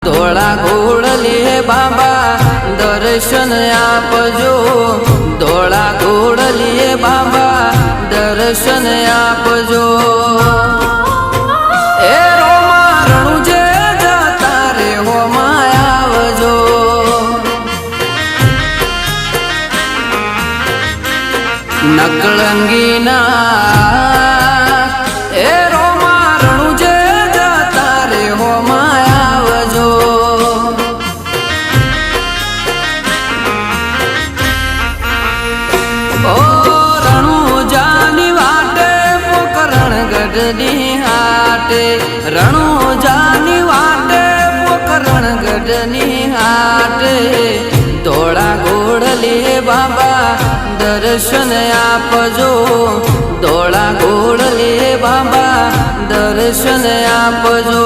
ધોળા ઘોડલીએ બાબા દર્શન આપજો ધોળા ઘોડલીએ બાબા દર્શન આપજો એ રોમા રણુજે જતા રે હોમાં આવજો નકળંગીના એ રોમા રણુજે જતા રે હોમાં આવજો ઓ રણુજાની વાટે પોકરણગઢની હાટે રણુજાની વાટે પોકરણગઢની હાટે ધોળા ઘોડલીએ બાબા દર્શન આપજો ધોળા ઘોડલીએ બાબા દર્શન આપજો